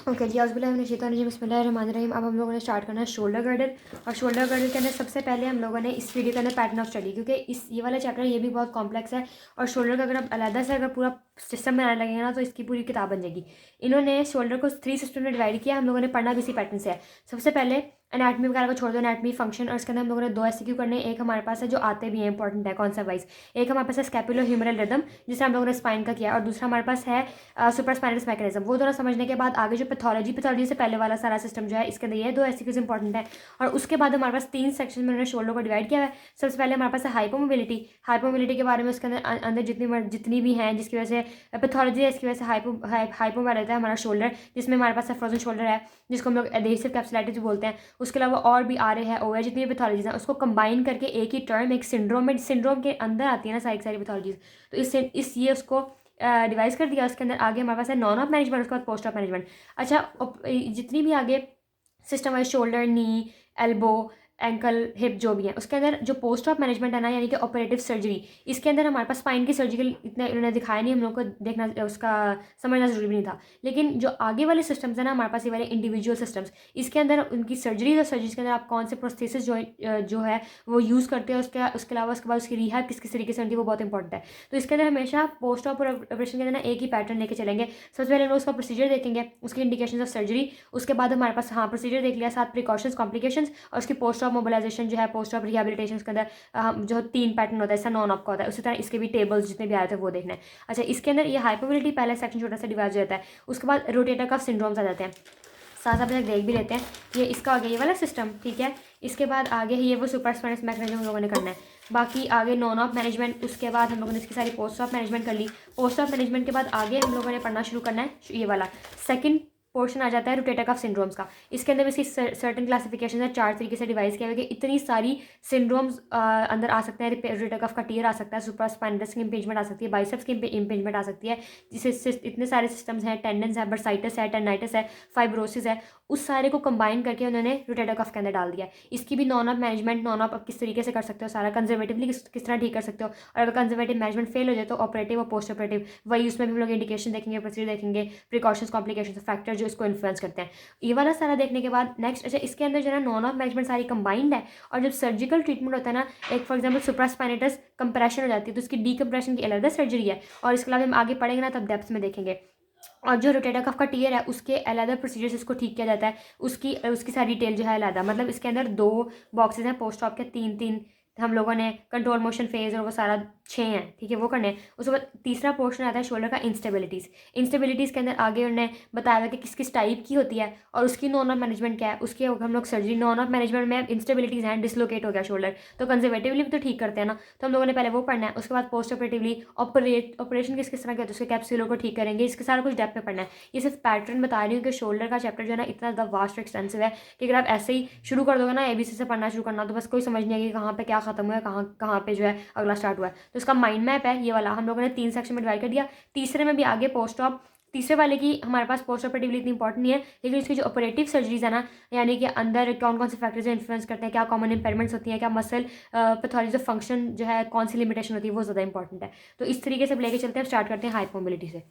Okay जी, औज़ुबिल्लाहि बिस्मिल्लाहिर्रहमानिर्रहीम। अब हम लोगों ने स्टार्ट करना है शोल्डर गर्डल। और शोल्डर गर्डल के अंदर सबसे पहले हम लोगों ने इस वीडियो के अंदर पैटर्न ऑफ स्टडी, क्योंकि ये वाला चैप्टर ये भी बहुत कॉम्प्लेक्स है और शोल्डर का अगर आप अलग से अगर पूरा सिस्टम बनाने लगेंगे ना तो इसकी पूरी किताब बन जाएगी। इन्होंने शोल्डर को 3 सिस्टम में डिवाइड किया। हम लोगों ने पढ़ना भी इसी पैटर्न से है। सबसे पहले एनाटमी वगैरह को छोड़ दो, एनाटमी फंक्शन, और इसके अंदर हम लोगों ने 2 एसक्यू करने। एक हमारे पास है जो आते भी हैं, इंपॉर्टेंट है कॉन्सेप्ट वाइज। एक हमारे पास है स्कैपुलो ह्यूमरल रिदम, जिसे हम लोगों ने स्पाइन का किया, और दूसरा हमारे पास है सुपर स्पाइनस मैकेनिज्म। वो दोनों समझने के बाद आगे जो पैथोलॉजी से पहले वाला सारा सिस्टम जो है, इसके अंदर ये 2 एसक्यूज इंपॉर्टेंट है। और उसके बाद हमारे पास 3 सेक्शन में उन्होंने शोल्डर को डिवाइड किया है। सबसे पहले हमारे पास है हाइपोमोबिलिटी के बारे में। उसके अंदर जितनी भी हैं, जिसकी वजह से पैथोलॉजी है, इसकी वजह से हाइपोमोबिलिटी है हमारा शोल्डर, जिसमें हमारे पास फ्रोजन शोल्डर है, जिसको हम लोग एडेसिव कैप्सुलाइटिस बोलते हैं। उसके अलावा और भी आ रहे हैं ओ है, जितनी भी पैथोलॉजीज हैं उसको कंबाइन करके एक ही टर्म, एक सिंड्रोम के अंदर आती है ना सारी पैथोलॉजीज। तो ये उसको डिवाइस कर दिया। उसके अंदर आगे हमारे पास है नॉन ऑफ मैनेजमेंट, उसके बाद पोस्ट ऑफ मैनेजमेंट। अच्छा, जितनी भी आगे सिस्टम है, शोल्डर, नी, एल्बो, एंकल, हिप, जो भी है, उसके अंदर जो पोस्ट ऑफ मैनेजमेंट है ना, यानी कि ऑपरेटिव सर्जरी, इसके अंदर हमारे पास स्पाइन की सर्जिकल इतना इन्होंने दिखाया नहीं, हम लोग को देखना उसका समझना जरूरी भी नहीं था। लेकिन जो आगे वाले सिस्टम्स है ना हमारे पास, ये वाले इंडिविजुअल सिस्टम्स, इसके अंदर उनकी सर्जरी और सर्जरीज के अंदर आप कौन से प्रोस्थेसिस जो है वो यूज़ करते हैं, उसके अलावा उसके बाद उसकी रिहैब किस तरीके से होती है, वो बहुत इंपॉर्टेंट है। तो इसके अंदर हमेशा पोस्ट ऑफ ऑपरेशन के अंदर ना एक ही पैटर्न लेके चलेंगे। सबसे पहले हम लोग उसका प्रोसीजर देखेंगे, उसकी इंडिकेशन ऑफ सर्जरी। उसके बाद हमारे पास प्रोसीजर देख लिया, साथ प्रिकॉशंस, कॉम्प्लिकेशंस, और उसकी पोस्ट ऑफ मोबिलाइजेशन जो है, पोस्ट ऑफ रिहेबिलिटेशन के अंदर जो 3 पैटर्न होता है, ऐसा नॉन ऑफ का होता है। उसी तरह इसके भी टेबल्स जितने भी आए थे वो देखना है। अच्छा, इसके अंदर ये हाइपोमोबिलिटी पहला सेक्शन छोटा सा डिवाइड हो जाता है। उसके बाद रोटेटर कफ सिंड्रोम्स आ जाते हैं। साथ आप देख भी लेते हैं, ये इसका आगे ये वाला सिस्टम, ठीक है। इसके बाद आगे ये वो सुपर स्पाइनस मैकेनिज्म हम लोगों ने करना है। बाकी आगे नॉन ऑफ मैनेजमेंट, उसके बाद हम लोगों ने इसकी सारी पोस्ट ऑफ मैनेजमेंट कर ली। पोस्ट ऑफ मैनेजमेंट के बाद आगे हम लोगों ने पढ़ना शुरू करना है ये वाला सेकंड पोर्शन आ जाता है रोटेटर कफ सिंड्रोम्स का। इसके अंदर इसकी सर्टन क्लासिफिकेशन है, 4 तरीके से डिवाइस किया हुआ है कि इतनी सारी सिंड्रोम्स अंदर आ सकते हैं। रोटेटर कफ का टीयर आ सकता है, सुपर स्पाइनस की इम्पेंजमेंट आ सकती है, बाइसेप्स की इम्पेंजमेंट आ सकती है, जिससे इतने सारे सिस्टम्स हैं, टेंडेंस है, बर्साइटिस है, टेंडाइटिस है, फाइब्रोसिस है, उस सारे को कंबाइन करके उन्होंने रोटेटर कफ के अंदर डाल दिया। इसकी भी none of management, none of किस तरीके से कर सकते हो, सारा कंजर्वेटिवली किस तरह ठीक कर सकते हो, और अगर कंजर्वेटिव मैनेजमेंट फेल हो जाए तो ऑपरेटिव और पोस्ट ऑपरेटिव, वही उसमें भी हम लोग इंडिकेशन देखेंगे, प्रोसीजर देखेंगे, प्रिकॉशंस, कॉम्प्लिकेशन, फैक्टर जो इसको इन्फ्लुएंस करते हैं। ये वाला सारा देखने के बाद नेक्स्ट, अच्छा, इसके अंदर जो है नॉन ऑफ मैनेजमेंट सारी कंबाइंड है। और जब सर्जिकल ट्रीटमेंट होता है ना, एक फॉर एग्जांपल सुप्रास्पाइनेटस कंप्रेशन हो जाती है, तो इसकी डीकम्प्रेशन की अलग सर्जरी है। और इसके अलावा हम आगे पढ़ेंगे ना तब डेप्थ में देखेंगे। और जो रोटेटर कफ का टीयर है उसके अलग प्रोसीजर से इसको ठीक किया जाता है, उसकी सारी डिटेल जो है अलग, मतलब इसके अंदर 2 बॉक्सेज हैं पोस्ट ऑप के, 3 हम लोगों ने कंट्रोल मोशन फेज और वो सारा 6 हैं, ठीक है, वो करने हैं। उसके बाद तीसरा पोर्शन आता है शोल्डर का इंस्टेबिलिटीज़ के अंदर आगे उन्होंने बताया हुआ कि किस टाइप की होती है और उसकी नॉन ऑफ मैनेजमेंट क्या है, उसके हम लोग सर्जरी। नॉन ऑफ मैनेजमेंट में इंस्टेबिलिटीज़ हैं, डिसलोकेट हो गया शोल्डर, तो कंजर्वेटिवली भी तो ठीक करते हैं ना, तो हम लोगों ने पहले वो पढ़ना है। उसके बाद पोस्ट ऑपरेटिवली ऑपरेशन किस तरह के होते हैं, उसके कैप्सूलों को ठीक करेंगे, इसके सारा कुछ डेप्थ में पढ़ना है। ये सिर्फ पैटर्न बता रही हूँ कि शोल्डर का चैप्टर जो है ना इतना ज़्यादा वास्ट एक्सटेंसिव है कि अगर आप ऐसे ही शुरू कर दोगे ना ABC से पढ़ना शुरू करना, तो बस कोई समझ नहीं आएगी कहाँ पे क्या खत्म हुआ है, कहाँ पे जो है अगला स्टार्ट हुआ है। तो इसका माइंड मैप है ये वाला, हम लोगों ने 3 सेक्शन में डिवाइड कर दिया। तीसरे में भी आगे पोस्ट ऑप, तीसरे वाले की हमारे पास पोस्ट ऑपरेटिवली इतनी इंपॉर्टेंट नहीं है, लेकिन इसकी जो ऑपरेटिव सर्जरीज है ना, यानी कि अंदर कौन कौन से फैक्टर्स इन्फ्लुएंस करते हैं, क्या कॉमन इंपेयरमेंट्स होती हैं, क्या मसल पैथोलॉजी ऑफ फंक्शन जो है, कौन सी लिमिटेशन होती है, वो ज़्यादा इंपॉर्टेंट है। तो इस तरीके से लेके चलते हैं, स्टार्ट करते हैं हाइपोमोबिलिटी से।